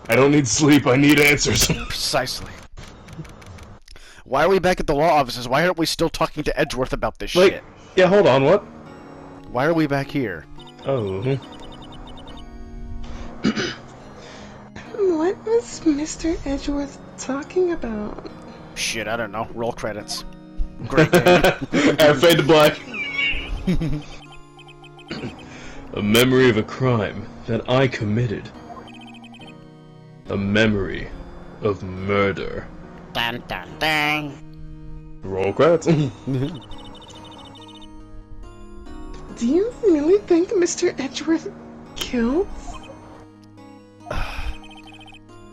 I don't need sleep, I need answers. Precisely. Why are we back at the law offices? Why aren't we still talking to Edgeworth about this shit? Yeah, hold on, what? Why are we back here? Oh. What was Mr. Edgeworth talking about? Shit, I don't know. Roll credits. Great game. Fade to black. A memory of a crime that I committed. A memory of murder. Dun dun dun. Roll credits. Do you really think Mr. Edgeworth killed?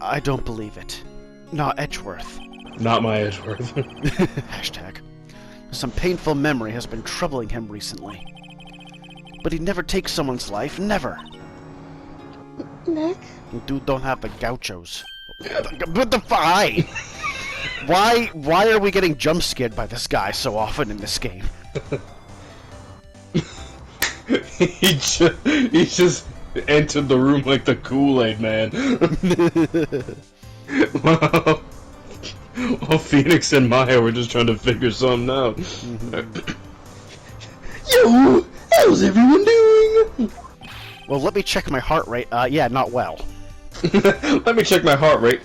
I don't believe it. Not Edgeworth. Not my Edgeworth. Hashtag. Some painful memory has been troubling him recently. But he never takes someone's life, never. Nick? Dude don't have the gauchos. What the fuck? Why are we getting jump scared by this guy so often in this game? he just entered the room like the Kool-Aid man. Well, Phoenix and Maya were just trying to figure something out. Yo! How's everyone doing? Well, let me check my heart rate. Yeah, not well. Let me check my heart rate.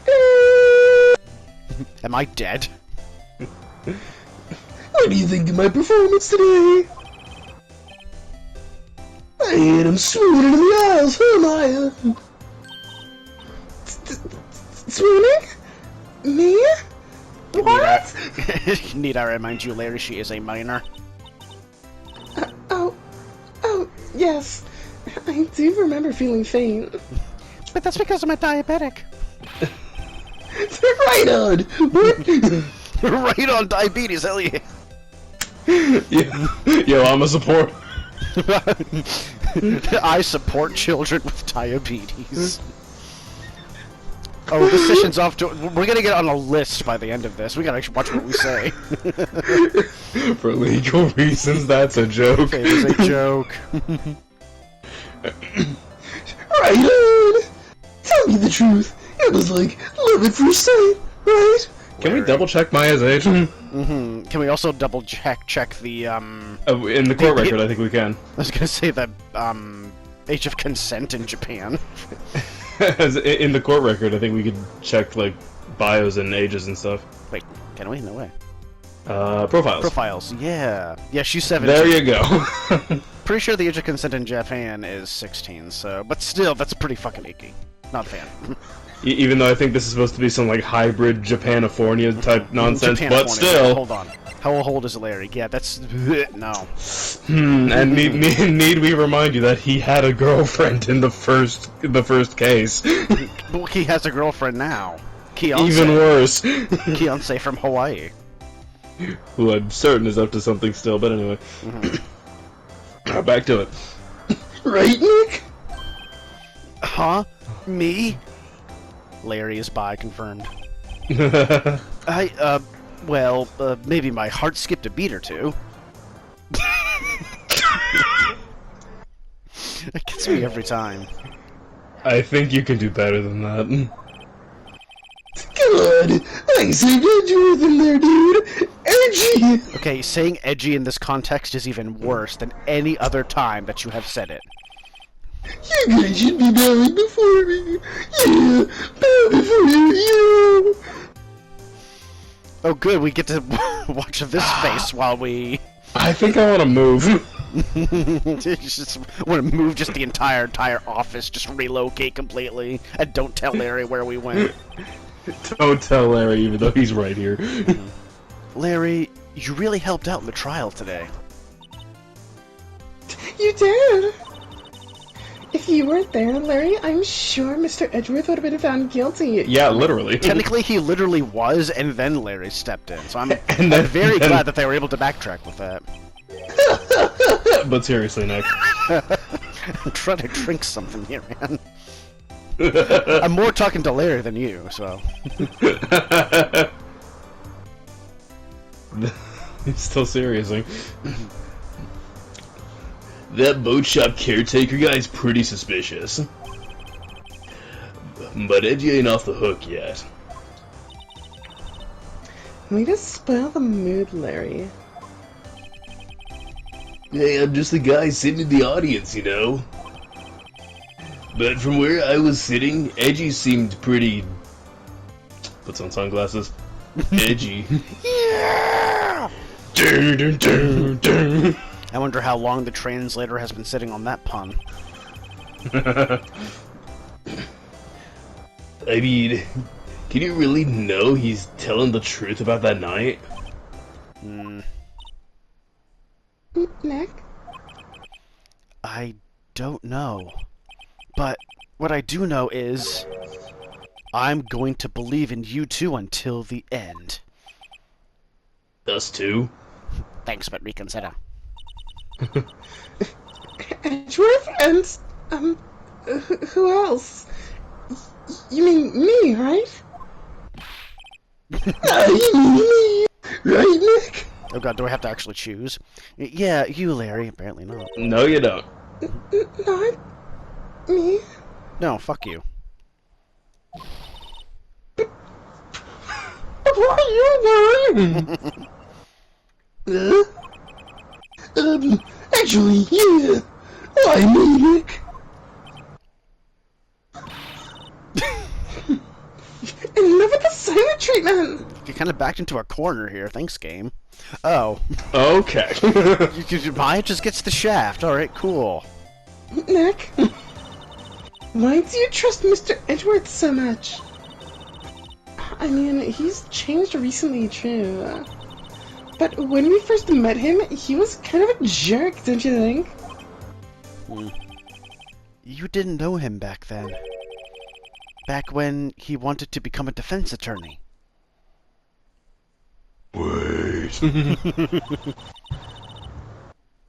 Am I dead? What do you think of my performance today? I hit him swooning in the aisles, huh, Maya? Swooning? Me? What? Need I remind you, Larry, she is a minor. Oh, yes. I do remember feeling faint. But that's because I'm a diabetic. Right on! What? Right on diabetes, hell yeah. Yo, I'm a support. I support children with diabetes. Oh, this session's off to... We're gonna get on a list by the end of this. We gotta watch what we say. For legal reasons, that's a joke. It was a joke. Right on! Tell me the truth. It was like love at first sight, right? Can we double check Maya's age? Can we also double check the, in the court record, I think we can. I was gonna say the, age of consent in Japan. In the court record, I think we could check, like, bios and ages and stuff. Wait, can we? No way. Profiles. Profiles, yeah. Yeah, she's 17. There you go. Pretty sure the age of consent in Japan is 16, so... But still, that's pretty fucking icky. Not a fan. Even though I think this is supposed to be some, like, hybrid Japanifornia type nonsense, but still... Hold on. How old is Larry? Yeah, that's... No. And need we remind you that he had a girlfriend in the first case. Well, he has a girlfriend now. Keyonce. Even worse. Keyonce from Hawaii. Who I'm certain is up to something still, but anyway. Back to it. Right, Nick? Huh? Me? Larry is bi, confirmed. Well, maybe my heart skipped a beat or two. That gets me every time. I think you can do better than that. God, I saved Edgeworth in there, dude. Edgy. Okay, saying edgy in this context is even worse than any other time that you have said it. You guys should be bowing before me. Yeah, bow before you. Oh good, we get to watch this face while we... I think I want to move. Just want to move just the entire office, just relocate completely, and don't tell Larry where we went. Don't tell Larry, even though he's right here. Larry, you really helped out in the trial today. You did. If you weren't there, Larry, I'm sure Mr. Edgeworth would have been found guilty. Yeah, literally. Technically, he literally was, and then Larry stepped in. So I'm very glad that they were able to backtrack with that. But seriously, Nick. I'm trying to drink something here, man. I'm more talking to Larry than you, so... He's still seriously. That boat shop caretaker guy's pretty suspicious. but Edgy ain't off the hook yet. We just spoil the mood, Larry. Hey, I'm just the guy sitting in the audience, you know? But from where I was sitting, Edgy seemed pretty... Puts on sunglasses. Edgy. Yeah! Dun, dun, dun, dun. I wonder how long the translator has been sitting on that pun. I mean, can you really know he's telling the truth about that night? Nick? I don't know. But what I do know is... I'm going to believe in you two until the end. Us too? Thanks, but reconsider. Edgeworth and, who else? You mean me, right? You mean me, right, Nick? Oh god, do I have to actually choose? Yeah, you, Larry. Apparently not. No, you don't. Not me. No, fuck you. What are you doing? Actually, yeah. Why me, Nick? Enough with the silent treatment! You kind of backed into a corner here. Thanks, game. Oh. Okay. Maya just gets the shaft. Alright, cool. Nick? Why do you trust Mr. Edgeworth so much? I mean, he's changed recently, true. But when we first met him, he was kind of a jerk, don't you think? You didn't know him back then. Back when he wanted to become a defense attorney. Wait.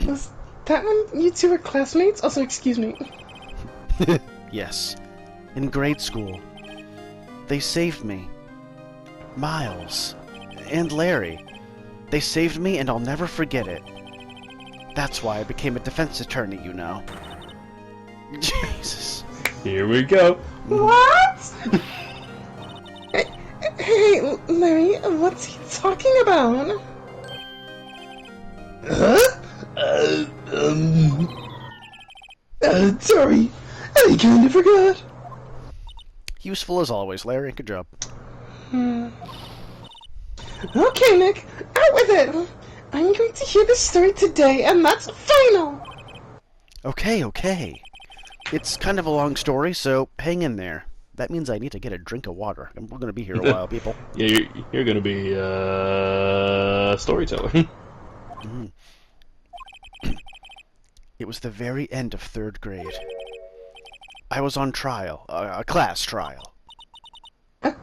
Was that when you two were classmates? Also, excuse me. Yes. In grade school. They saved me. Miles. And Larry. They saved me and I'll never forget it. That's why I became a defense attorney, you know. Jesus. Here we go. What? Hey, Larry, what's he talking about? Huh? Sorry. I kinda forgot. Useful as always, Larry. Good job. Okay, Nick, out with it! I'm going to hear this story today, and that's final! Okay. It's kind of a long story, so hang in there. That means I need to get a drink of water. And we're going to be here a while, people. Yeah, you're gonna be a storyteller. It was the very end of 3rd grade. I was on trial. A class trial. A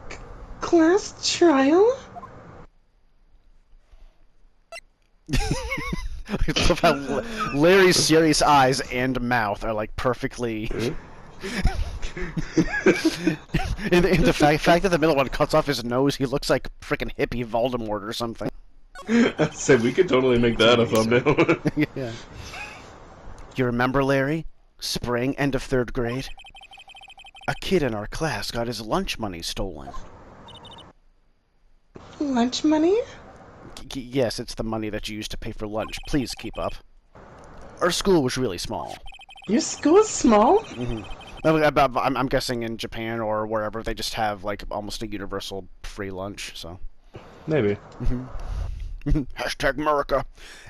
class trial? I love how Larry's serious eyes and mouth are like perfectly... and the fact that the middle one cuts off his nose, he looks like frickin' hippie Voldemort or something. I said we could totally make that a thumbnail. Yeah. You remember, Larry? Spring, end of 3rd grade? A kid in our class got his lunch money stolen. Lunch money? Yes, it's the money that you used to pay for lunch. Please keep up. Our school was really small. Your school is small? Mm-hmm. I'm guessing in Japan or wherever they just have like almost a universal free lunch, so. Maybe. Hashtag America.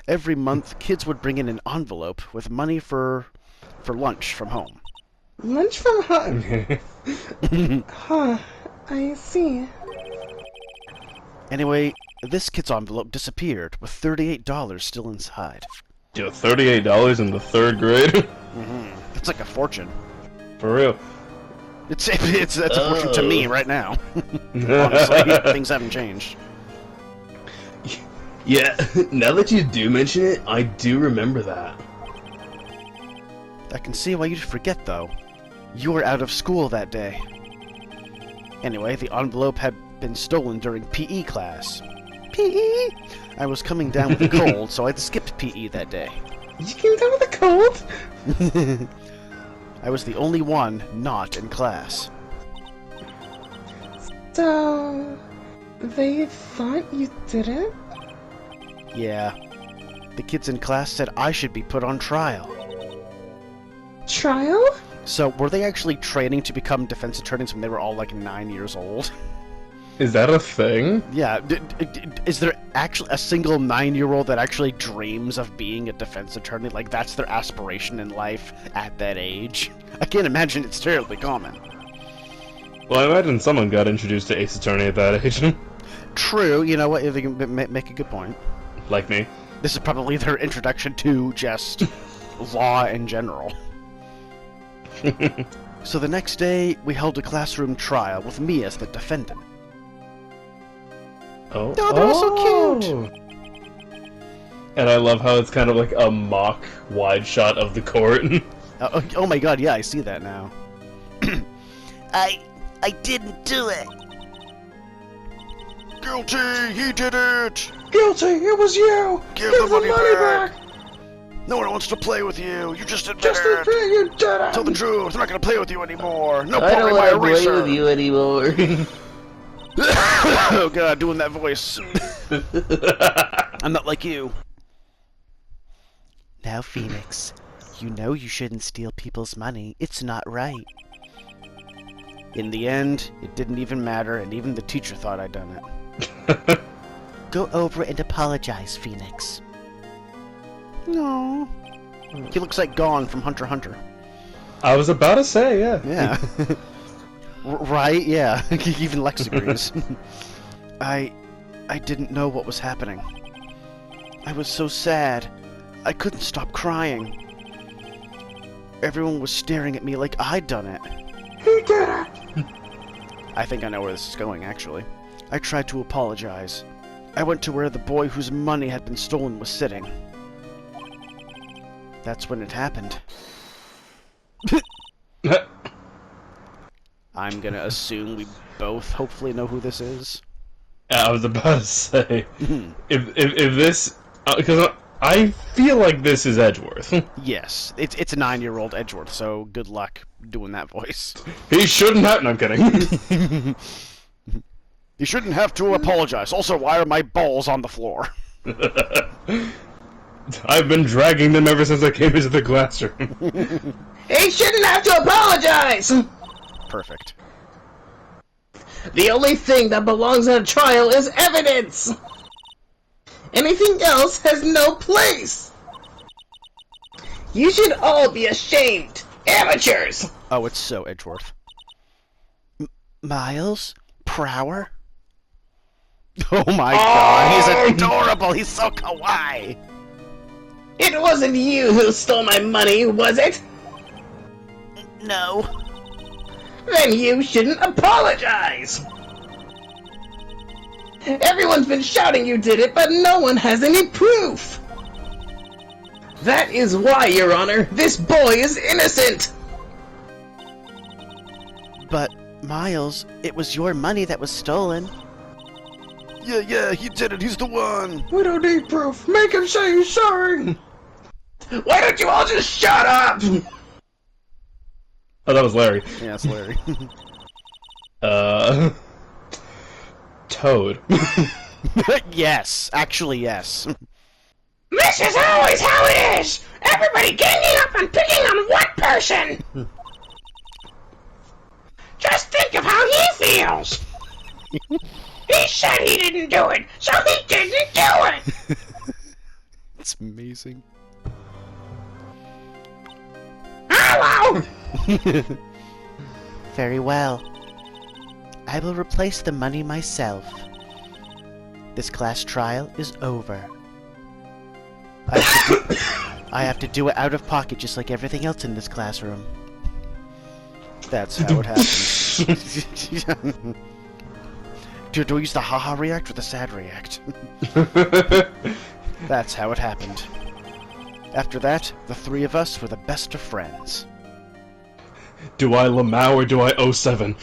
Every month, kids would bring in an envelope with money for lunch from home. Lunch from home? Huh, I see. Anyway, this kid's envelope disappeared with $38 still inside. Yo, $38 in the 3rd grade? It's like a fortune. For real. It's a fortune to me right now. Honestly, things haven't changed. Yeah, now that you do mention it, I do remember that. I can see why you'd forget, though. You were out of school that day. Anyway, the envelope had been stolen during PE class. PE? I was coming down with a cold, so I'd skipped PE that day. You came down with a cold? I was the only one not in class. So, they thought you did it? Yeah. The kids in class said I should be put on trial. Trial? So, were they actually training to become defense attorneys when they were all like 9 years old? Is that a thing? Yeah. Is there actually a single 9-year-old that actually dreams of being a defense attorney? Like, that's their aspiration in life at that age? I can't imagine it's terribly common. Well, I imagine someone got introduced to Ace Attorney at that age. True, you know what? They can make a good point. Like me. This is probably their introduction to just law in general. So the next day, we held a classroom trial with me as the defendant. Oh, Oh, they're all so cute! And I love how it's kind of like a mock wide shot of the court. Oh my god, yeah, I see that now. I didn't do it. Guilty! He did it! Guilty! It was you! Give the money back! No one wants to play with you! You just admitted Just admit you did it! Tell the truth! They're not gonna play with you anymore! No I don't pouring my want to play eraser! with you anymore. Oh god, doing that voice. I'm not like you. Now, Phoenix, you know you shouldn't steal people's money. It's not right. In the end, it didn't even matter, and even the teacher thought I'd done it. Go over and apologize, Phoenix. No. He looks like Gon from Hunter x Hunter. I was about to say, yeah. Yeah. Right? Yeah. Even Lex agrees. I didn't know what was happening. I was so sad. I couldn't stop crying. Everyone was staring at me like I'd done it. He did it! I think I know where this is going, actually. I tried to apologize. I went to where the boy whose money had been stolen was sitting. That's when it happened. I'm gonna assume we both hopefully know who this is. I was about to say, if this, because I feel like this is Edgeworth. Yes, it's a 9-year-old Edgeworth, so good luck doing that voice. He shouldn't have. No, I'm kidding. You shouldn't have to apologize. Also, why are my balls on the floor? I've been dragging them ever since I came into the classroom. He shouldn't have to apologize! Perfect. The only thing that belongs at a trial is evidence! Anything else has no place! You should all be ashamed! Amateurs! Oh, it's so Edgeworth. Miles? Prower? Oh my god, he's adorable! He's so kawaii! It wasn't you who stole my money, was it? No. Then you shouldn't apologize! Everyone's been shouting you did it, but no one has any proof! That is why, Your Honor, this boy is innocent! But, Miles, it was your money that was stolen. Yeah, he did it, he's the one! We don't need proof. Make him say he's sorry! Why don't you all just shut up? Oh, that was Larry. Yeah, it's Larry. Toad. Yes, actually yes. This is always how it is! Everybody ganging up and picking on one person! Just think of how he feels! He said he didn't do it, so he didn't do it! It's amazing. Hello! Very well. I will replace the money myself. This class trial is over. I have to do it out of pocket just like everything else in this classroom. That's how it happens. Do we use the haha react or the sad react? That's how it happened. After that, the three of us were the best of friends. Do I Lamau or do I 07?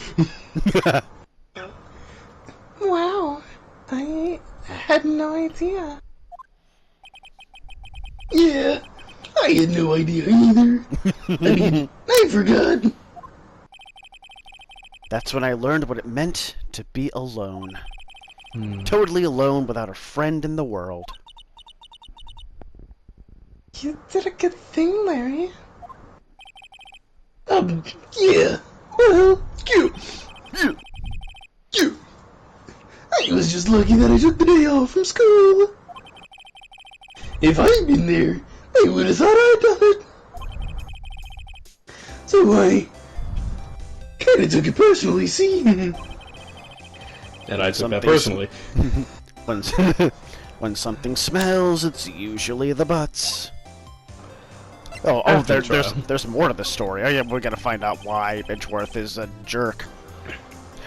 Wow, I had no idea. Yeah, I had no idea either. I forgot. That's when I learned what it meant to be alone. Totally alone without a friend in the world. You did a good thing, Larry. Yeah. Well, you. I was just lucky that I took the day off from school. If I'd been there, they would have thought I'd done it. So I kinda took it personally, see? And I took that personally. When something smells, it's usually the butts. Oh, there's more to the story. Oh, yeah, we gotta find out why Edgeworth is a jerk.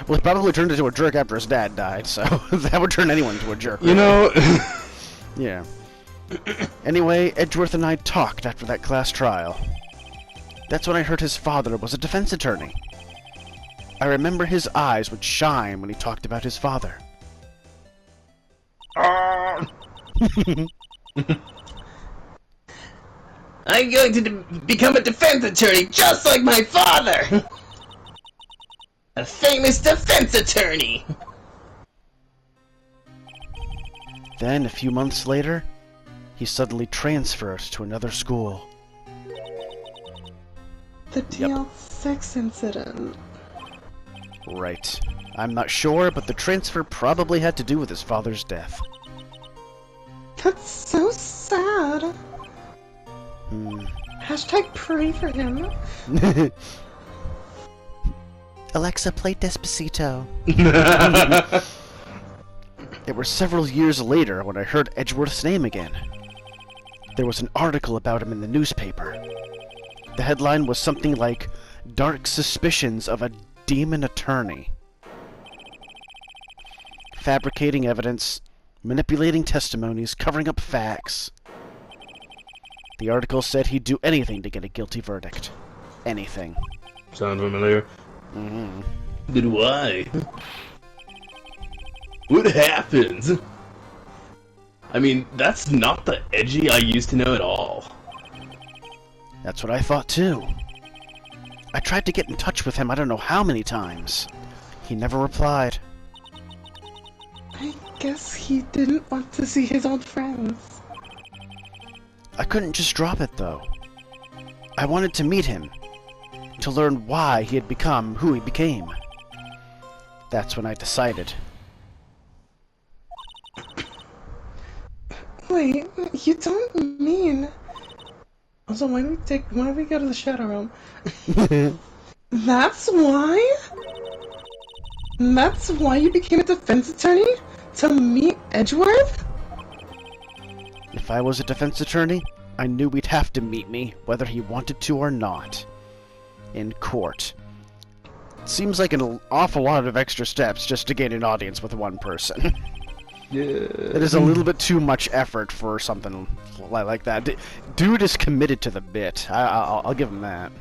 Well, he probably turned into a jerk after his dad died, so that would turn anyone into a jerk. You know... Yeah. Anyway, Edgeworth and I talked after that class trial. That's when I heard his father was a defense attorney. I remember his eyes would shine when he talked about his father. I'm going to become a defense attorney just like my father! A famous defense attorney! Then, a few months later, he suddenly transferred to another school. The DL6 incident. Right. I'm not sure, but the transfer probably had to do with his father's death. That's so sad. Hashtag pray for him. Alexa, play Despacito. It were several years later when I heard Edgeworth's name again. There was an article about him in the newspaper. The headline was something like, "Dark Suspicions of a Demon Attorney." Fabricating evidence, manipulating testimonies, covering up facts. The article said he'd do anything to get a guilty verdict. Anything. Sound familiar? Mm-hmm. But why? What happens? I mean, that's not the Edgy I used to know at all. That's what I thought too. I tried to get in touch with him I don't know how many times. He never replied. I guess he didn't want to see his old friends. I couldn't just drop it though. I wanted to meet him, to learn why he had become who he became. That's when I decided. Wait, you don't mean... Also, why don't we go to the Shadow Realm? That's why? That's why you became a defense attorney? To meet Edgeworth? If I was a defense attorney, I knew he'd have to meet me, whether he wanted to or not. In court. It seems like an awful lot of extra steps just to gain an audience with one person. Yeah. It is a little bit too much effort for something like that. Dude is committed to the bit. I'll give him that.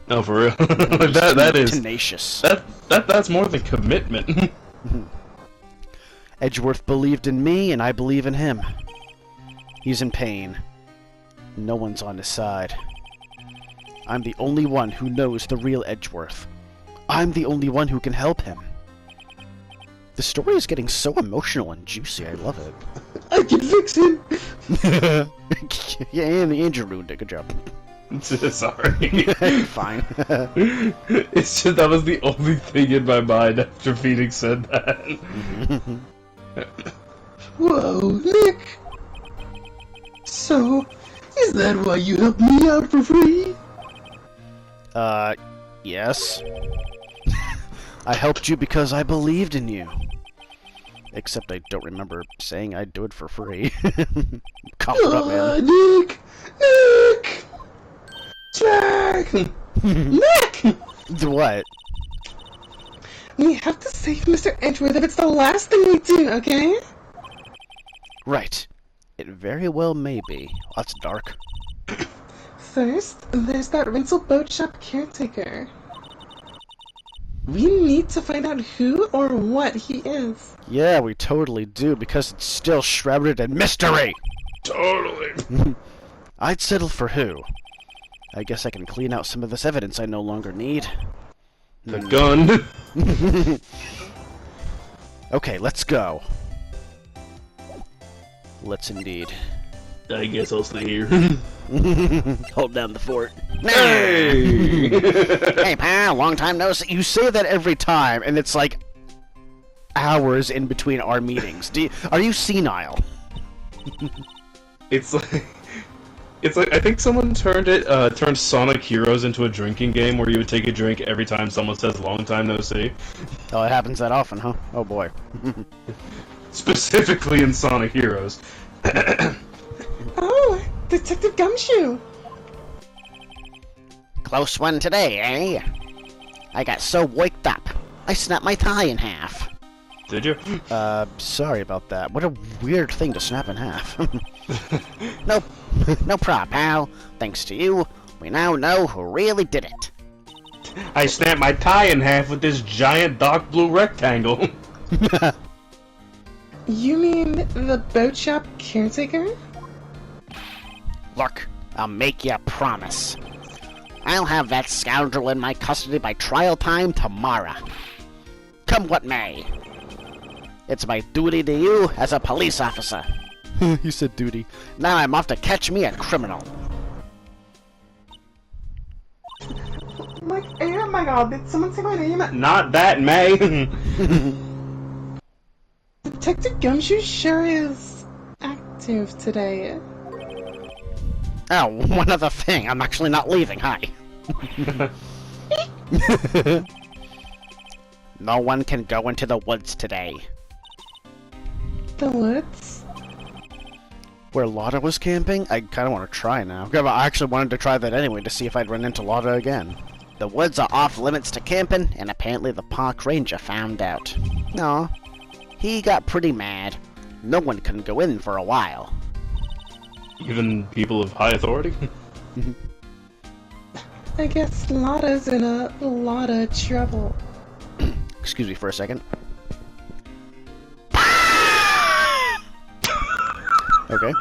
No, for real. that is tenacious. That's more than commitment. Edgeworth believed in me, and I believe in him. He's in pain. No one's on his side. I'm the only one who knows the real Edgeworth. I'm the only one who can help him. The story is getting so emotional and juicy, I love it. I can fix him! Yeah, and you ruined it, good job. Sorry. Fine. It's just, that was the only thing in my mind after Phoenix said that. Whoa, Nick! So, is that why you helped me out for free? Yes. I helped you because I believed in you. Except I don't remember saying I'd do it for free. Cough it up, man. Nick! Nick! Jack! Nick! What? We have to save Mr. Edgeworth if it's the last thing we do, okay? Right. It very well may be. That's dark. First, there's that rental boat shop caretaker. We need to find out who or what he is. Yeah, we totally do, because it's still shrouded in mystery! Totally. I'd settle for who. I guess I can clean out some of this evidence I no longer need. The gun. Okay, let's go. Let's indeed. I guess I'll stay here. Hold down the fort. Hey! Hey, pal, long time no see. You say that every time, and it's like hours in between our meetings. Are you senile? It's like I think someone turned Sonic Heroes into a drinking game where you would take a drink every time someone says long time no see. Oh, it happens that often, huh? Oh boy. Specifically in Sonic Heroes. Oh, Detective Gumshoe! Close one today, eh? I got so waked up, I snapped my tie in half. Did you? Sorry about that. What a weird thing to snap in half. No prob, pal. Thanks to you, we now know who really did it. I snapped my tie in half with this giant dark blue rectangle. You mean the boat shop caretaker? Look, I'll make you a promise. I'll have that scoundrel in my custody by trial time tomorrow. Come what may. It's my duty to you as a police officer. You said duty. Now I'm off to catch me a criminal. Like, oh my god, did someone say my name? Not that, May. Detective Gumshoe sure is active today. Oh, one other thing. I'm actually not leaving, hi. No one can go into the woods today. The woods? Where Lotta was camping? I kind of want to try now. I actually wanted to try that anyway to see if I'd run into Lotta again. The woods are off limits to camping, and apparently the park ranger found out. Aw, he got pretty mad. No one can go in for a while. Even people of high authority? I guess Lotta's in a lot of trouble. Excuse me for a second. Okay.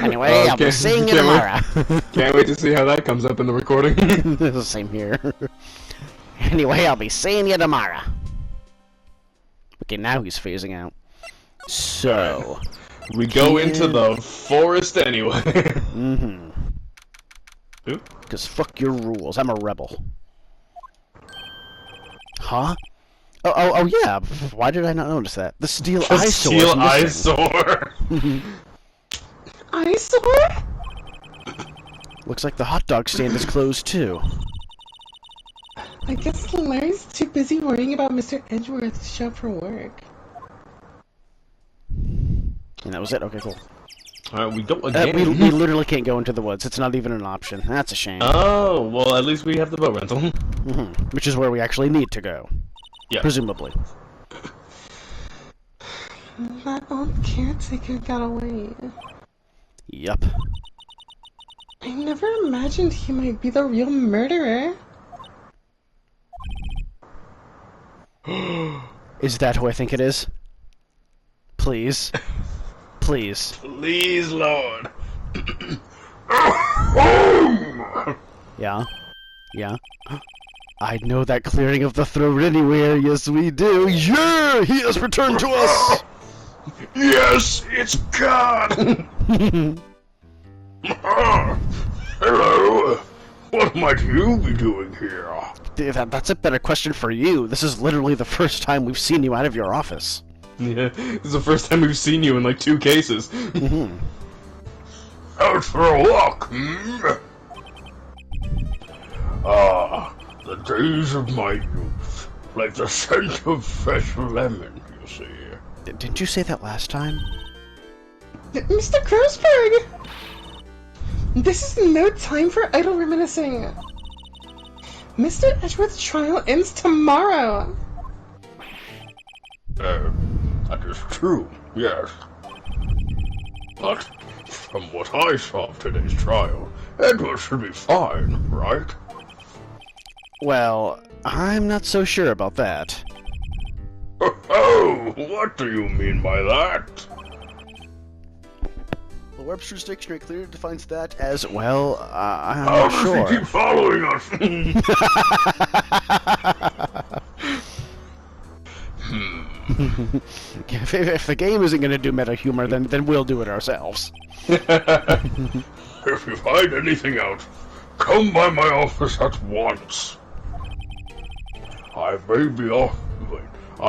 Anyway, I'll be seeing you tomorrow. Can't wait to see how that comes up in the recording. Same here. Anyway, I'll be seeing you tomorrow. Okay, now he's phasing out. So... We go into the forest anyway. Mm-hmm. Who? Because fuck your rules, I'm a rebel. Huh? Oh yeah, why did I not notice that? The steel The eyesore steel is missing. eyesore! Eyesore? Looks like the hot dog stand is closed too. I guess Larry's too busy worrying about Mr. Edgeworth to show up for work. And that was it? Okay, cool. Alright, we go again. We literally can't go into the woods. It's not even an option. That's a shame. Oh, well, at least we have the boat rental. Mm-hmm. Which is where we actually need to go. Yeah. Presumably. That old caretaker got away. Yup. I never imagined he might be the real murderer. Is that who I think it is? Please. Please. Please, Lord. Yeah? Yeah? I know that clearing of the throat anywhere. Yes, we do. Yeah! He has returned to us! Yes, it's God! Hello. What might you be doing here? That's a better question for you. This is literally the first time we've seen you out of your office. Yeah, this is the first time we've seen you in like 2 cases. Mm-hmm. Out for a walk, hmm? Ah, the days of my youth. Like the scent of fresh lemon, you see. Didn't you say that last time? Mr. Grossberg! This is no time for idle reminiscing. Mr. Edgeworth's trial ends tomorrow. That is true, yes. But, from what I saw of today's trial, Edward should be fine, right? Well, I'm not so sure about that. Oh, what do you mean by that? the Webster's Dictionary clearly defines that as, well, I'm How not does sure. he keep following us? If the game isn't going to do meta humor, then we'll do it ourselves. If you find anything out, come by my office at once. I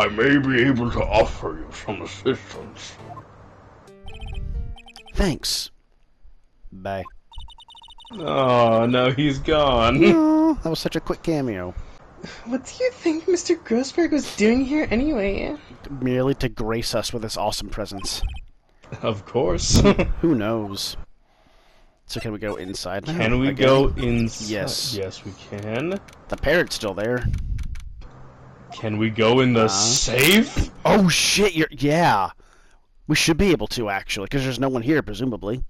may be able to offer you some assistance. Thanks. Bye. Oh, no, he's gone. Oh, that was such a quick cameo. What do you think Mr. Grossberg was doing here anyway? Merely to grace us with his awesome presence. Of course. Who knows? So can we go inside now? Can we again? go inside? Yes. Yes, we can. The parrot's still there. Can we go in the safe? Oh shit, yeah. We should be able to, actually, because there's no one here, presumably.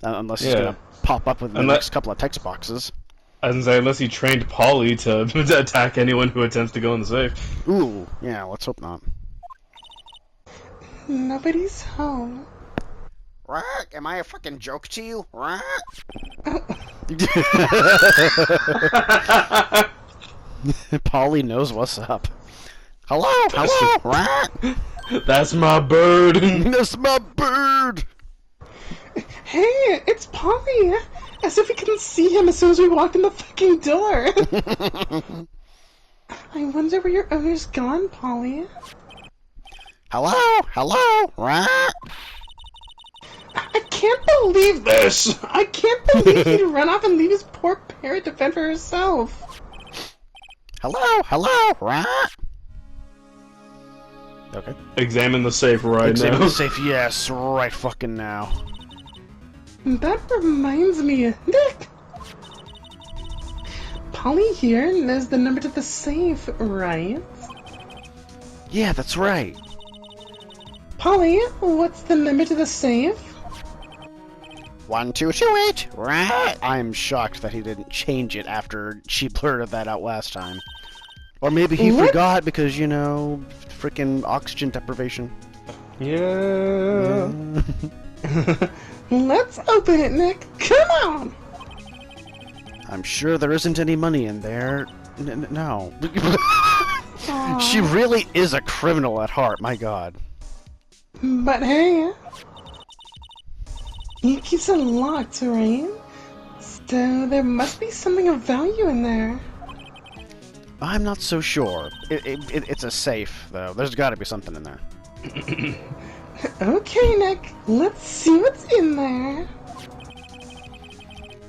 Unless he's going to pop up with the next couple of text boxes. I was gonna say, unless he trained Polly to attack anyone who attempts to go in the safe. Ooh, yeah, let's hope not. Nobody's home. Right? Am I a fucking joke to you? Right? Polly knows what's up. Hello? Hello? Right? That's my bird. That's my bird! Hey, it's Polly! As if we couldn't see him as soon as we walked in the fucking door! I wonder where your owner's gone, Polly. Hello? Hello? Right? I can't believe this! I can't believe he'd run off and leave his poor parrot to fend for herself! Hello? Hello? Right? Okay. Examine the safe right Examine now. the safe, yes, right fucking now. That reminds me, Nick! Polly here knows the number to the safe, right? Yeah, that's right. Polly, what's the number to the safe? 1228. Right? I'm shocked that he didn't change it after she blurted that out last time. Or maybe he What? forgot because, you know, freaking oxygen deprivation. Yeah. Let's open it, Nick! Come on! I'm sure there isn't any money in there. No. Aw. She really is a criminal at heart, my god. But hey, it keeps it locked, right? So there must be something of value in there. I'm not so sure. It's a safe, though. There's gotta be something in there. Okay, Nick, let's see what's in there.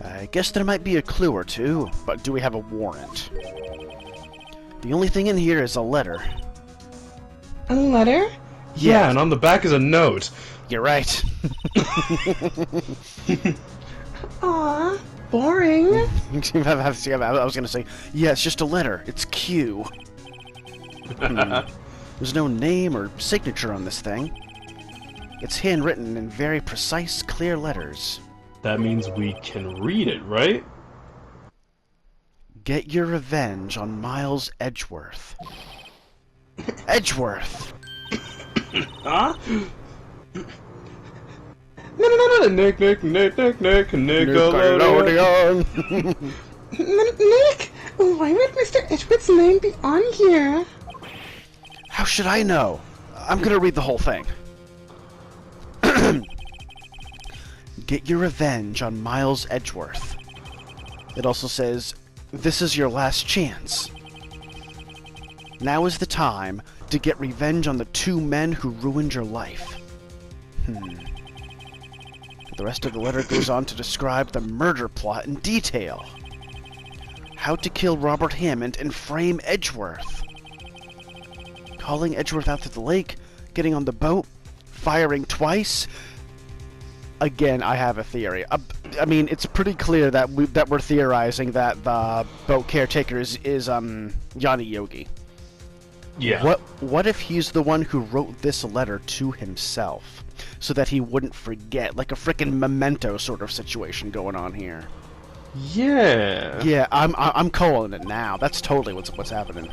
I guess there might be a clue or two, but do we have a warrant? The only thing in here is a letter. A letter? Yeah, and on the back is a note. You're right. Aw, boring. I was gonna say, yeah, it's just a letter. It's Q. There's no name or signature on this thing. It's handwritten in very precise, clear letters. That means we can read it, right? Get your revenge on Miles Edgeworth. Edgeworth! Huh? No, Nick, Nickelodeon. Nick, why would Mr. Edgeworth's name be on here? How should I know? I'm gonna read the whole thing. Get your revenge on Miles Edgeworth. It also says, this is your last chance. Now is the time to get revenge on the two men who ruined your life. The rest of the letter goes on to describe the murder plot in detail. How to kill Robert Hammond and frame Edgeworth. Calling Edgeworth out to the lake, getting on the boat, firing twice. Again, I have a theory. I mean, it's pretty clear that we're theorizing that the boat caretaker is Yanni Yogi. Yeah. What if he's the one who wrote this letter to himself, so that he wouldn't forget, like a frickin' memento sort of situation going on here? Yeah. Yeah, I'm calling it now. That's totally what's happening.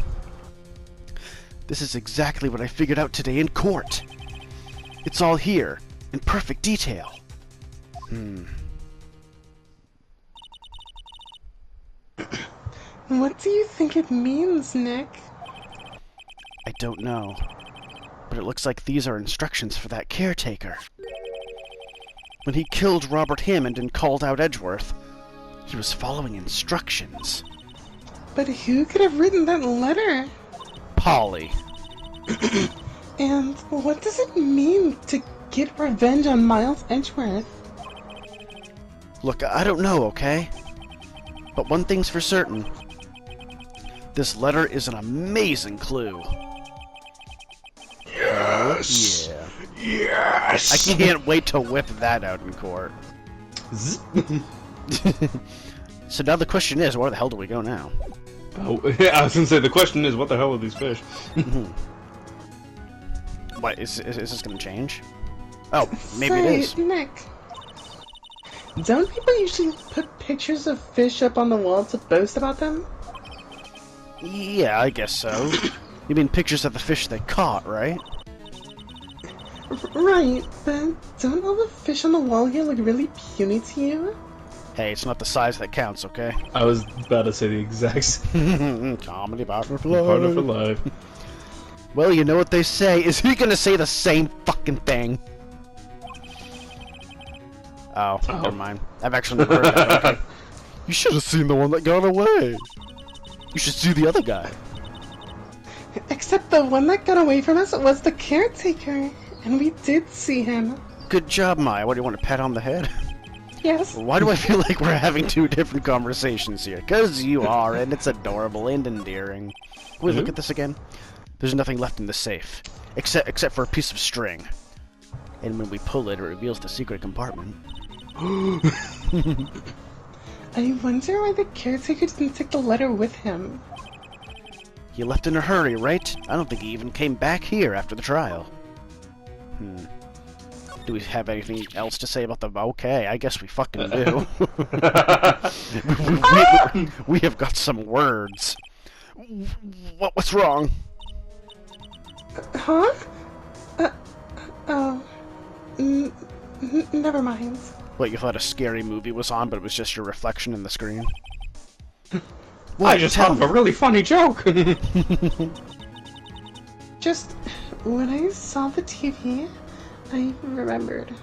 This is exactly what I figured out today in court. It's all here, in perfect detail. What do you think it means, Nick? I don't know. But it looks like these are instructions for that caretaker. When he killed Robert Hammond and called out Edgeworth, he was following instructions. But who could have written that letter? Polly. And what does it mean to get revenge on Miles Edgeworth? Look, I don't know, okay? But one thing's for certain. This letter is an amazing clue. Yes! Yeah. Yes! I can't wait to whip that out in court. So now the question is, where the hell do we go now? Oh, yeah, I was gonna say, the question is, what the hell are these fish? What, is this gonna change? Oh, maybe Say, it is. Nick, don't people usually put pictures of fish up on the wall to boast about them? Yeah, I guess so. You mean pictures of the fish they caught, right? Right, but don't all the fish on the wall here look really puny to you? Hey, it's not the size that counts, okay? I was about to say the exact same. Comedy partner for Partner for life. life. Well, you know what they say. Is he gonna say the same fucking thing? Oh, never mind. I've actually never heard that. Okay. You should have seen the one that got away. You should see the other guy. Except the one that got away from us was the caretaker, and we did see him. Good job, Maya. What, do you want a pat on the head? Yes. Why do I feel like we're having two different conversations here? Because you are, and it's adorable and endearing. Can we look at this again? There's nothing left in the safe. Except for a piece of string. And when we pull it, it reveals the secret compartment. I wonder why the caretaker didn't take the letter with him. He left in a hurry, right? I don't think he even came back here after the trial. Do we have anything else to say about the... Okay, I guess we fucking do. we have got some words. What's wrong? Huh? Oh. Never mind. What, you thought a scary movie was on, but it was just your reflection in the screen? I just thought of a really funny joke! Just when I saw the TV, I remembered.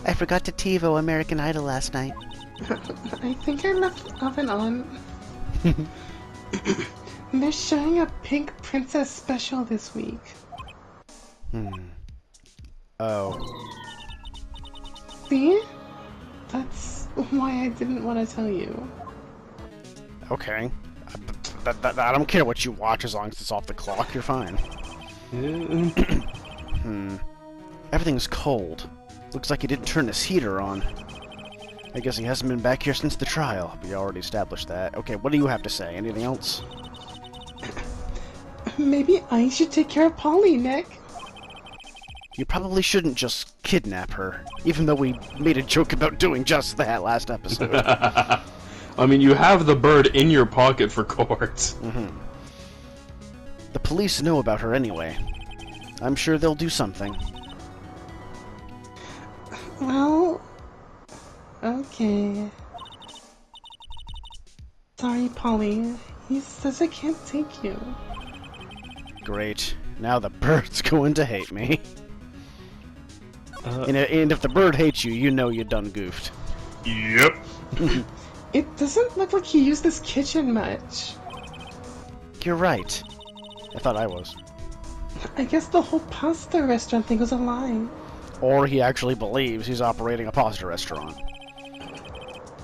I forgot to TiVo American Idol last night. I think I left the oven on. They're showing a Pink Princess special this week. Oh. See? That's why I didn't want to tell you. Okay. I don't care what you watch as long as it's off the clock, you're fine. Everything's cold. Looks like he didn't turn his heater on. I guess he hasn't been back here since the trial. We already established that. Okay, what do you have to say? Anything else? Maybe I should take care of Polly, Nick. You probably shouldn't just kidnap her, even though we made a joke about doing just that last episode. I mean, you have the bird in your pocket for court. The police know about her anyway. I'm sure they'll do something. Well, okay. Sorry, Polly. He says I can't take you. Great. Now the bird's going to hate me. And if the bird hates you, you know you done goofed. Yep. It doesn't look like he used this kitchen much. You're right. I thought I was. I guess the whole pasta restaurant thing was a lie. Or he actually believes he's operating a pasta restaurant.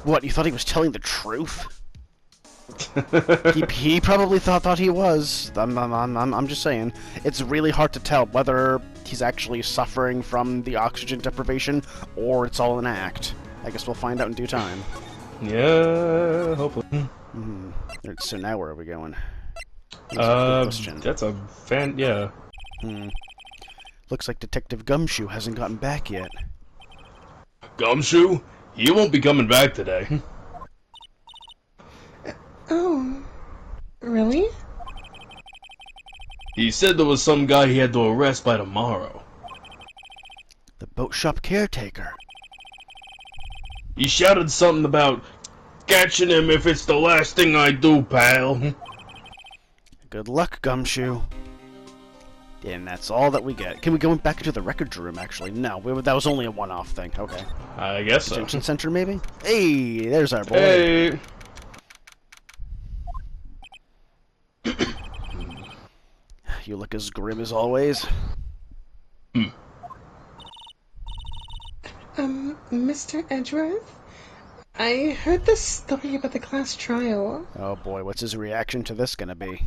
What, you thought he was telling the truth? he probably thought he was. I'm just saying. It's really hard to tell whether he's actually suffering from the oxygen deprivation or it's all an act. I guess we'll find out in due time. Yeah, hopefully. So now where are we going? That's a fan. Yeah. Looks like Detective Gumshoe hasn't gotten back yet. Gumshoe? He won't be coming back today. Oh, really? He said there was some guy he had to arrest by tomorrow. The boat shop caretaker. He shouted something about catching him if it's the last thing I do, pal. Good luck, Gumshoe. And that's all that we get. Can we go back into the record room, actually? No, that was only a one-off thing. Okay. I guess so. Detention Center, maybe? Hey, there's our boy. Hey! You look as grim as always. Mr. Edgeworth? I heard this story about the class trial. Oh boy, what's his reaction to this gonna be?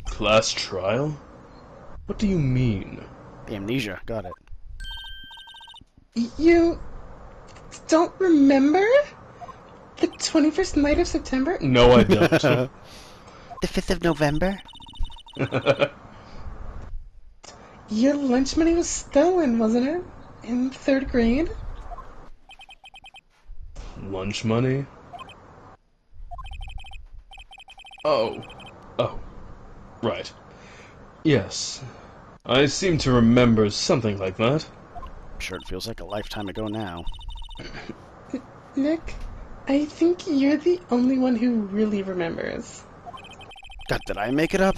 Class trial? What do you mean? Amnesia, got it. You don't remember? The 21st night of September? No, I don't. The 5th of November? Your lunch money was stolen, wasn't it? In 3rd grade? Lunch money? Oh. Right. Yes. I seem to remember something like that. I'm sure it feels like a lifetime ago now. Nick, I think you're the only one who really remembers. God, did I make it up?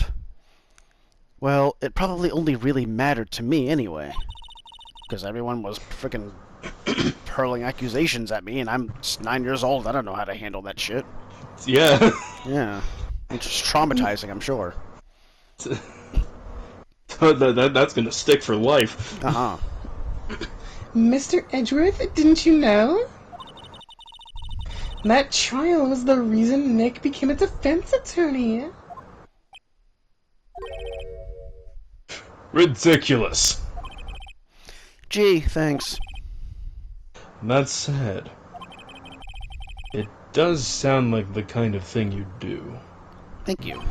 Well, it probably only really mattered to me anyway. Because everyone was frickin' hurling accusations at me, and I'm just 9 years old. I don't know how to handle that shit. Yeah. Yeah. It's just traumatizing, I'm sure. That's gonna stick for life. Uh-huh. Mr. Edgeworth, didn't you know? That trial was the reason Nick became a defense attorney. Ridiculous. Gee, thanks. That said, it does sound like the kind of thing you do. Thank you.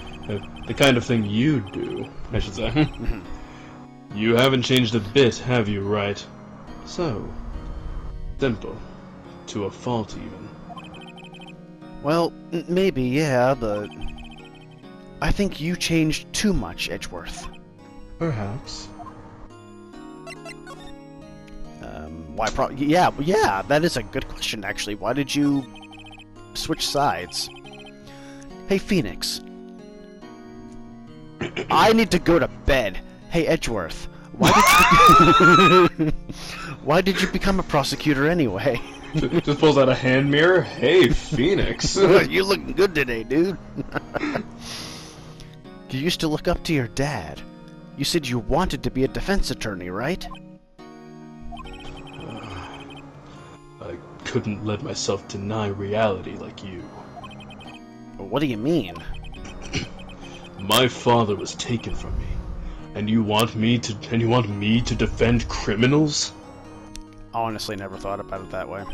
The kind of thing you do, I should say. You haven't changed a bit, have you, Wright? So, simple. To a fault, even. Well, maybe, yeah, but... I think you changed too much, Edgeworth. Perhaps. Yeah, that is a good question, actually. Why did you switch sides? Hey, Phoenix. I need to go to bed. Hey, Edgeworth. Why did you become a prosecutor anyway? Just pulls out a hand mirror. Hey, Phoenix. You looking good today, dude. You used to look up to your dad. You said you wanted to be a defense attorney, right? I couldn't let myself deny reality like you. What do you mean? My father was taken from me, and you want me to defend criminals? I honestly never thought about it that way.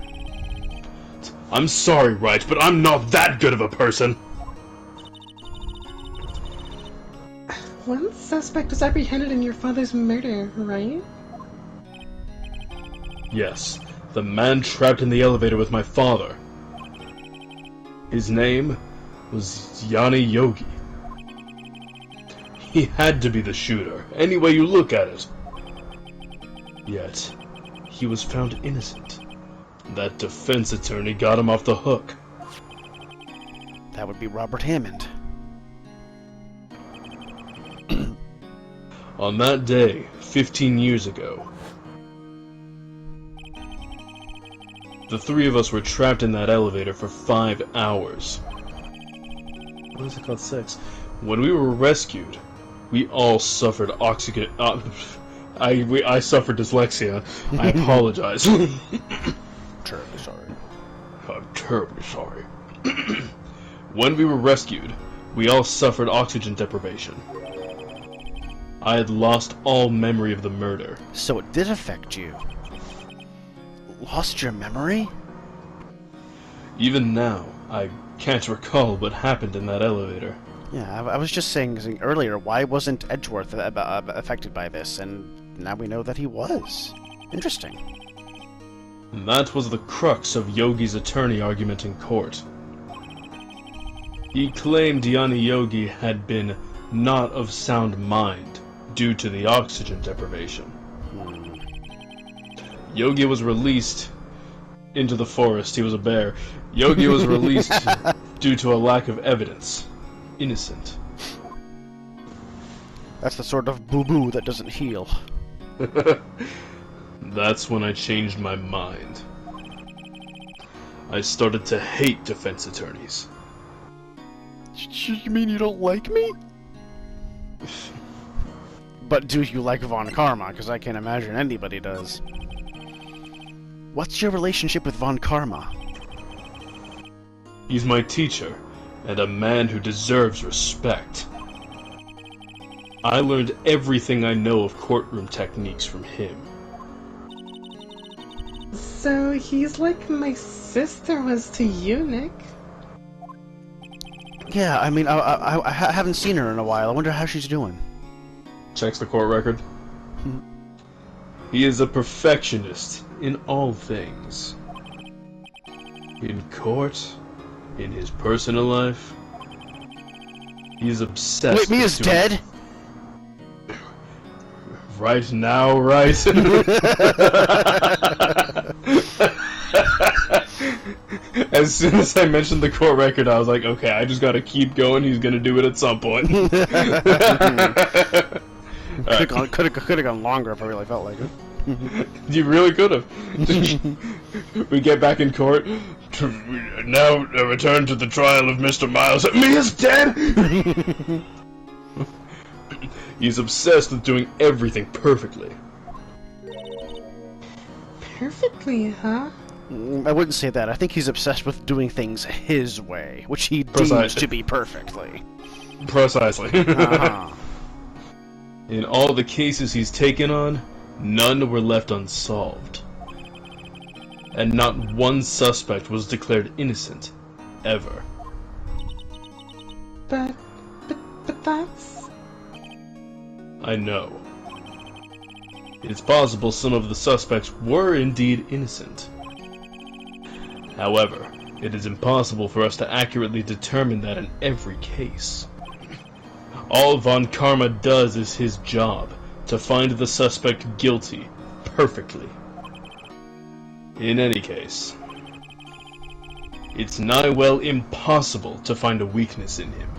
I'm sorry, Wright, but I'm not that good of a person. One suspect was apprehended in your father's murder, right? Yes, the man trapped in the elevator with my father. His name was Yanni Yogi. He had to be the shooter, any way you look at it. Yet, he was found innocent. That defense attorney got him off the hook. That would be Robert Hammond. On that day, 15 years ago, the three of us were trapped in that elevator for 5 hours. What is it called? 6. When we were rescued, we all suffered oxygen. I suffered dyslexia. I apologize. Terribly sorry. I'm terribly sorry. When we were rescued, we all suffered oxygen deprivation. I had lost all memory of the murder. So it did affect you. Lost your memory? Even now, I can't recall what happened in that elevator. Yeah, I was just saying earlier, why wasn't Edgeworth affected by this? And now we know that he was. Interesting. And that was the crux of Yogi's attorney argument in court. He claimed Yanni Yogi had been not of sound mind due to the oxygen deprivation. Yogi was released into the forest, he was a bear. Yogi was released due to a lack of evidence. Innocent. That's the sort of boo-boo that doesn't heal. That's when I changed my mind. I started to hate defense attorneys. You mean you don't like me? But do you like Von Karma? Because I can't imagine anybody does. What's your relationship with Von Karma? He's my teacher, and a man who deserves respect. I learned everything I know of courtroom techniques from him. So he's like my sister was to you, Nick. Yeah, I mean, I haven't seen her in a while. I wonder how she's doing. Checks the court record. He is a perfectionist in all things. In court, in his personal life, he is obsessed. Wait, Mia's dead? Right now, right? As soon as I mentioned the court record, I was like, okay, I just gotta keep going. He's gonna do it at some point. Could have gone longer if I really felt like it. You really could have. We get back in court. Now return to the trial of Mr. Miles. Mia's dead! He's obsessed with doing everything perfectly. Perfectly, huh? I wouldn't say that. I think he's obsessed with doing things his way, which he deems to be perfectly. Precisely. Uh-huh. In all the cases he's taken on, none were left unsolved. And not one suspect was declared innocent, ever. But that's... I know. It's possible some of the suspects were indeed innocent. However, it is impossible for us to accurately determine that in every case. All Von Karma does is his job, to find the suspect guilty, perfectly. In any case, it's nigh well impossible to find a weakness in him.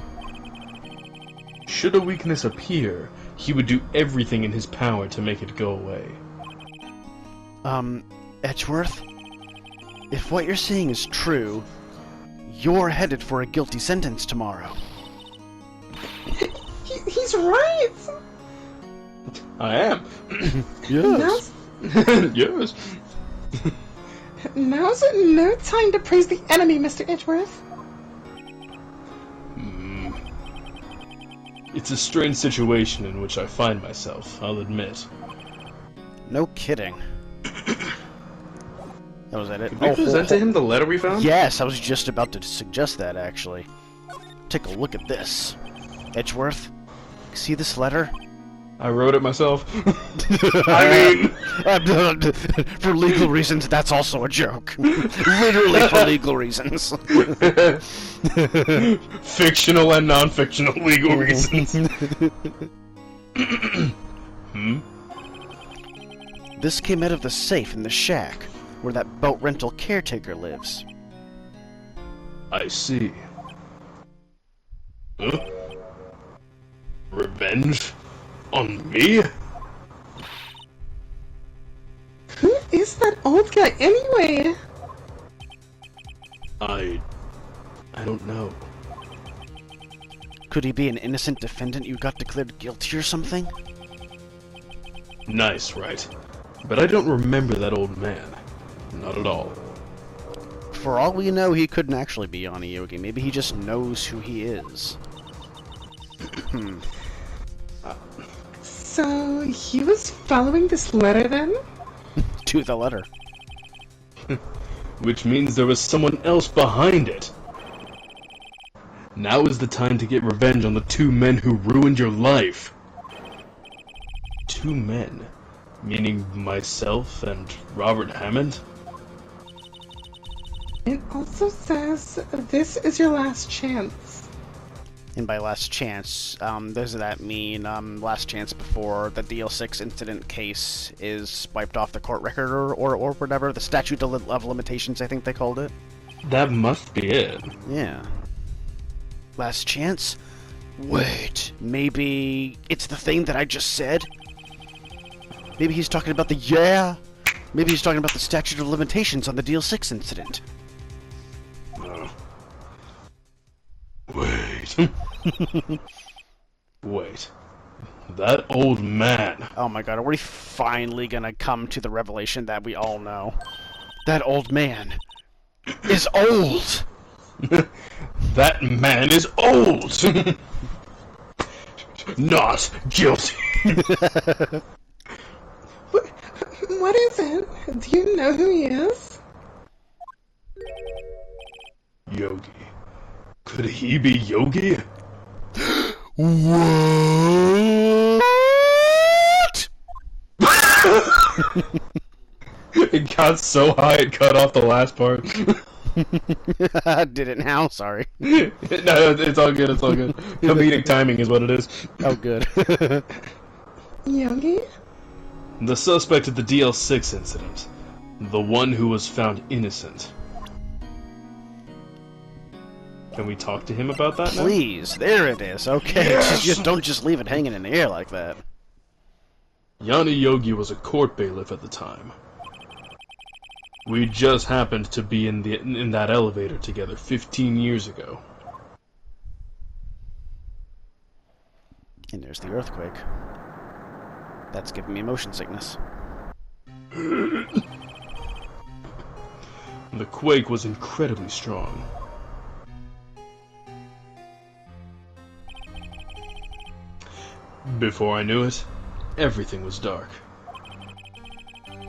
Should a weakness appear, he would do everything in his power to make it go away. Edgeworth? If what you're saying is true, you're headed for a guilty sentence tomorrow. He's right! I am. Yes. Yes. Now's no time to praise the enemy, Mr. Edgeworth. It's a strange situation in which I find myself, I'll admit. No kidding. That was it. Did we present to him the letter we found? Yes, I was just about to suggest that, actually. Take a look at this. Edgeworth, see this letter? I wrote it myself. I mean... for legal reasons, that's also a joke. Literally for legal reasons. Fictional and non-fictional legal reasons. This came out of the safe in the shack, where that boat rental caretaker lives. I see. Huh? Revenge? On me? Who is that old guy anyway? I don't know. Could he be an innocent defendant you got declared guilty or something? Nice, right? But I don't remember that old man. Not at all. For all we know, he couldn't actually be on a Yogi. Maybe he just knows who he is. So, he was following this letter then? To the letter. Which means there was someone else behind it. Now is the time to get revenge on the two men who ruined your life. Two men? Meaning myself and Robert Hammond? It also says this is your last chance. And by last chance, does that mean last chance before the DL6 incident case is wiped off the court record or whatever? The statute of limitations, I think they called it. That must be it. Yeah. Last chance? Wait, maybe it's the thing that I just said? Maybe he's talking about Maybe he's talking about the statute of limitations on the DL6 incident. Wait. Wait. That old man. Oh my god, are we finally gonna come to the revelation that we all know? That old man is old! That man is old! Not guilty! What is it? Do you know who he is? Yogi. Could he be Yogi? What? It got so high it cut off the last part. Did it now? Sorry. No, it's all good, it's all good. Comedic timing is what it is. Oh, good. Yogi? The suspect at the DL6 incident. The one who was found innocent. Can we talk to him about that now? Please, there it is. Okay, Yes! just don't just leave it hanging in the air like that. Yanni Yogi was a court bailiff at the time. We just happened to be in that elevator together 15 years ago. And there's the earthquake. That's giving me motion sickness. The quake was incredibly strong. Before I knew it, everything was dark.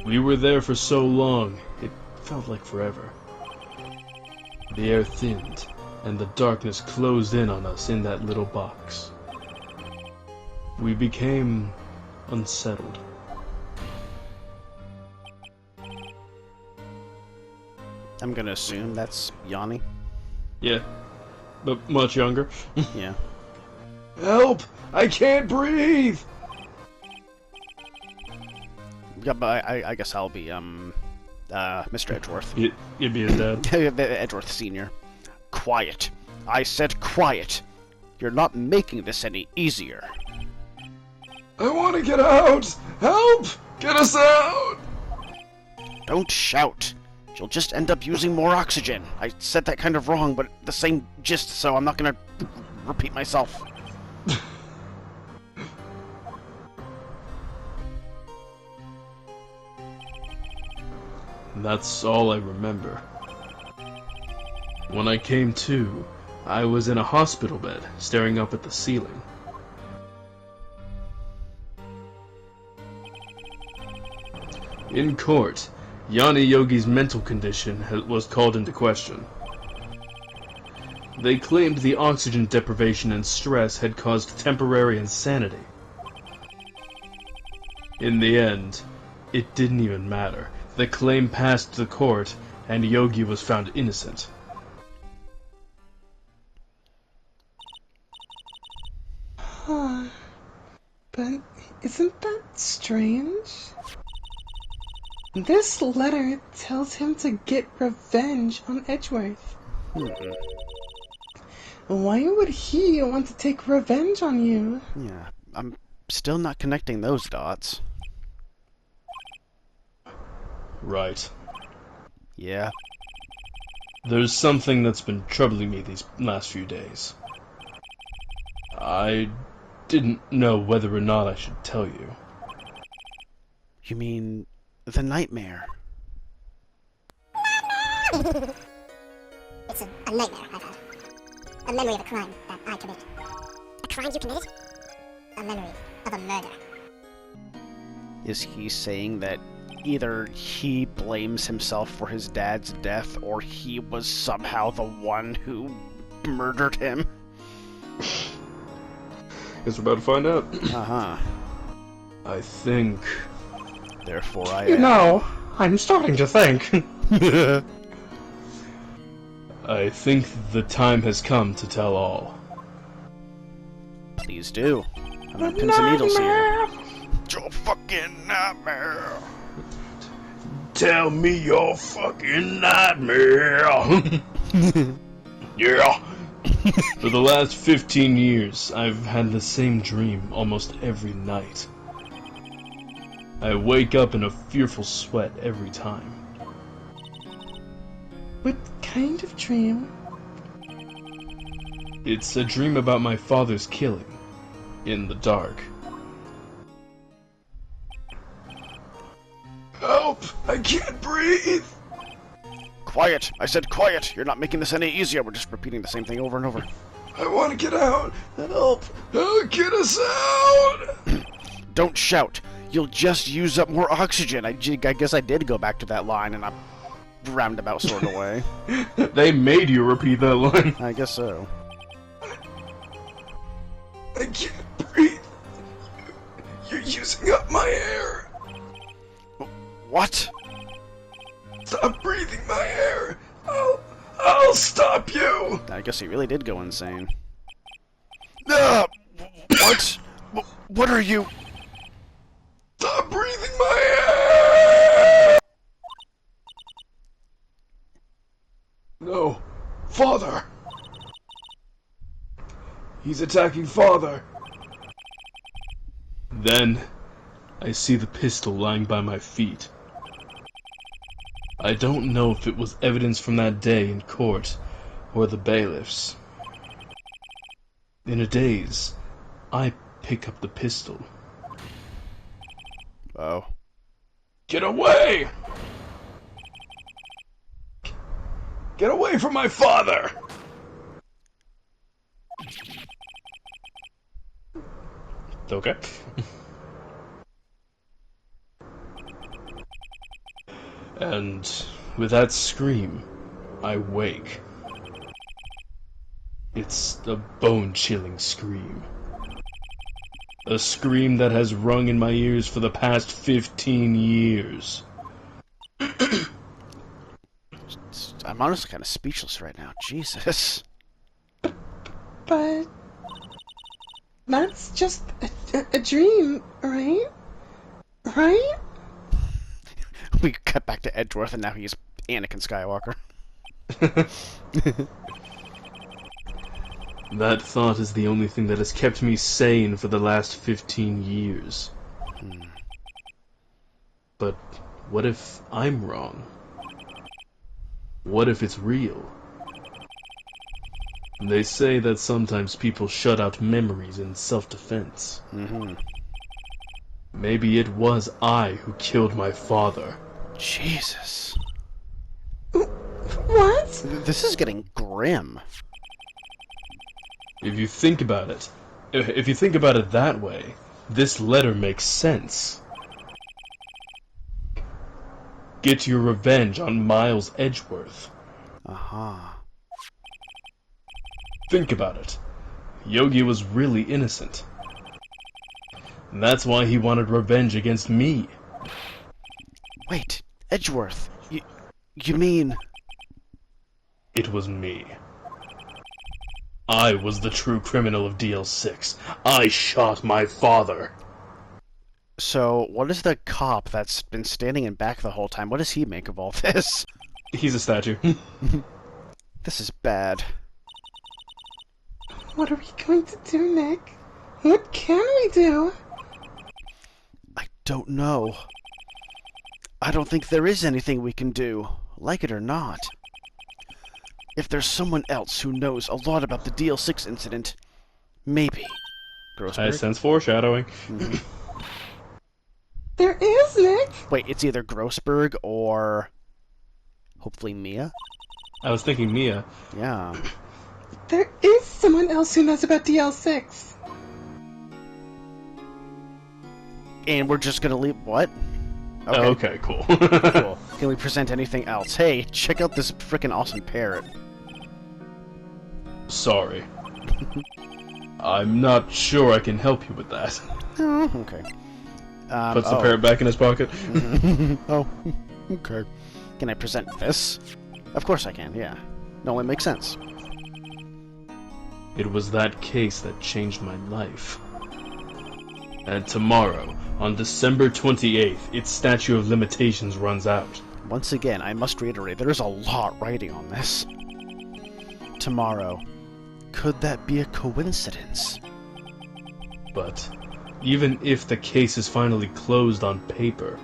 We were there for so long, it felt like forever. The air thinned, and the darkness closed in on us in that little box. We became unsettled. I'm gonna assume that's Yanni. Yeah, but much younger. Yeah. Help! I can't breathe! Yeah, but I guess I'll be, Mr. Edgeworth. You'd be his dad. Edgeworth Sr. Quiet. I said quiet. You're not making this any easier. I want to get out! Help! Get us out! Don't shout. You'll just end up using more oxygen. I said that kind of wrong, but the same gist, so I'm not gonna repeat myself. That's all I remember. When I came to, I was in a hospital bed, staring up at the ceiling. In court, Yanni Yogi's mental condition was called into question. They claimed the oxygen deprivation and stress had caused temporary insanity. In the end, it didn't even matter. The claim passed the court, and Yogi was found innocent. Huh. But isn't that strange? This letter tells him to get revenge on Edgeworth. Why would he want to take revenge on you? Yeah, I'm still not connecting those dots. Right. Yeah. There's something that's been troubling me these last few days. I didn't know whether or not I should tell you. You mean the nightmare? It's a nightmare I've had. A memory of a crime that I committed. A crime you committed? A memory of a murder. Is he saying that either he blames himself for his dad's death, or he was somehow the one who murdered him? Guess we're about to find out. Uh-huh. I think... Therefore I You am. know, I'm starting to think. I think the time has come to tell all. Please do. I'm on pins and needles here. Your fucking nightmare. Tell me your fucking nightmare. Yeah. For the last 15 years, I've had the same dream almost every night. I wake up in a fearful sweat every time. What kind of dream? It's a dream about my father's killing, in the dark. Help! I can't breathe! Quiet! I said quiet! You're not making this any easier. We're just repeating the same thing over and over. I want to get out! Help! Get us out! Don't shout. You'll just use up more oxygen. I guess I did go back to that line in a roundabout sort of way. They made you repeat that line. I guess so. I can't breathe. You're using up my air. What? Stop breathing my air. I'll stop you. I guess he really did go insane. What? What are you? Stop breathing my air. No, Father. He's attacking Father. Then, I see the pistol lying by my feet. I don't know if it was evidence from that day in court, or the bailiffs. In a daze, I pick up the pistol. Oh. Get away! Get away from my father! Okay. And with that scream, I wake. It's a bone-chilling scream. A scream that has rung in my ears for the past 15 years. I'm honestly kind of speechless right now. Jesus. But that's just a dream, right? Right? We cut back to Edgeworth, and now he's Anakin Skywalker. That thought is the only thing that has kept me sane for the last 15 years. But what if I'm wrong? What if it's real? They say that sometimes people shut out memories in self-defense. Maybe it was I who killed my father. Jesus. What? This is getting grim. If you think about it that way, this letter makes sense. Get your revenge on Miles Edgeworth. Aha. Think about it. Yogi was really innocent. And that's why he wanted revenge against me. Wait, Edgeworth. You mean... It was me. I was the true criminal of DL6. I shot my father. So, what is the cop that's been standing in back the whole time? What does he make of all this? He's a statue. This is bad. What are we going to do, Nick? What can we do? I don't know. I don't think there is anything we can do, like it or not. If there's someone else who knows a lot about the DL6 incident, maybe. I Grossberg? sense foreshadowing. There is, Nick! Wait, it's either Grossberg or... hopefully Mia? I was thinking Mia. Yeah. There is someone else who knows about DL6. And we're just gonna leave... what? Okay, cool. Cool. Can we present anything else? Hey, check out this frickin' awesome parrot. Sorry. I'm not sure I can help you with that. Oh, okay. Puts the parrot back in his pocket. Oh, okay. Can I present this? Of course I can, yeah. No, it makes sense. It was that case that changed my life. And tomorrow, on December 28th, its statute of limitations runs out. Once again, I must reiterate, there's a lot riding on this. Tomorrow. Could that be a coincidence? But even if the case is finally closed on paper,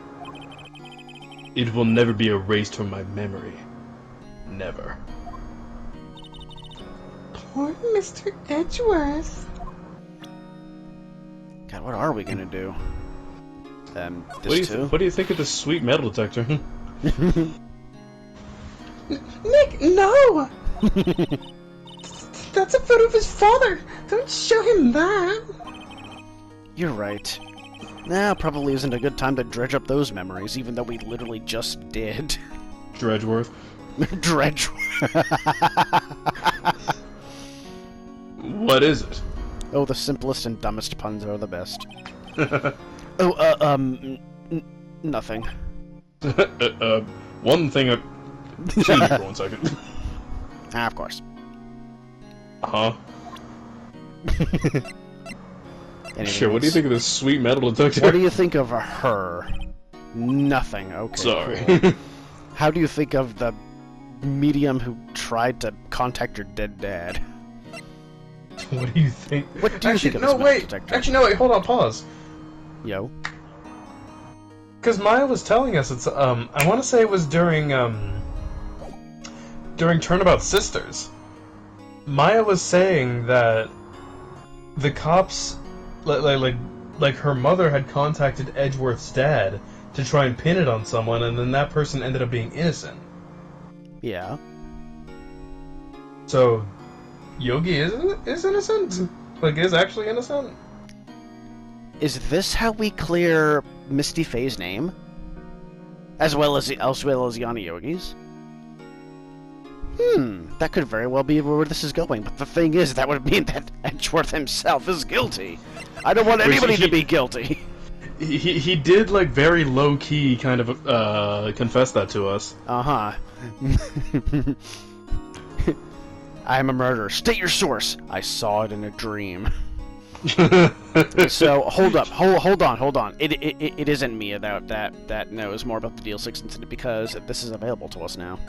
it will never be erased from my memory. Never. Poor Mr. Edgeworth. God, what are we gonna do? What do you think of this sweet metal detector? Nick, no! That's a photo of his father! Don't show him that! You're right. Now probably isn't a good time to dredge up those memories, even though we literally just did. Dredgeworth. Dredge. What is it? Oh, the simplest and dumbest puns are the best. Nothing. One thing I... Excuse me for 1 second. Ah, of course. Huh? Anything Sure, what do you else? think of this sweet metal detector? What do you think of her? Nothing. Okay. Sorry. Cool. How do you think of the medium who tried to contact your dead dad? What do you think? What do you think of this no, metal wait. detector? Actually, no, wait. Hold on. Pause. Yo. Because Maya was telling us it's I want to say it was during Turnabout Sisters. Maya was saying that the cops, like her mother had contacted Edgeworth's dad to try and pin it on someone, and then that person ended up being innocent. Yeah. So, Yogi is innocent? Like, is actually innocent? Is this how we clear Misty Faye's name? As well as Yana Yogi's? That could very well be where this is going, but the thing is, that would mean that Edgeworth himself is guilty. I don't want anybody to be guilty. He did, like, very low-key kind of, confess that to us. Uh-huh. I am a murderer. State your source. I saw it in a dream. So, hold on. It isn't Mia that knows more about the DL6 incident because this is available to us now.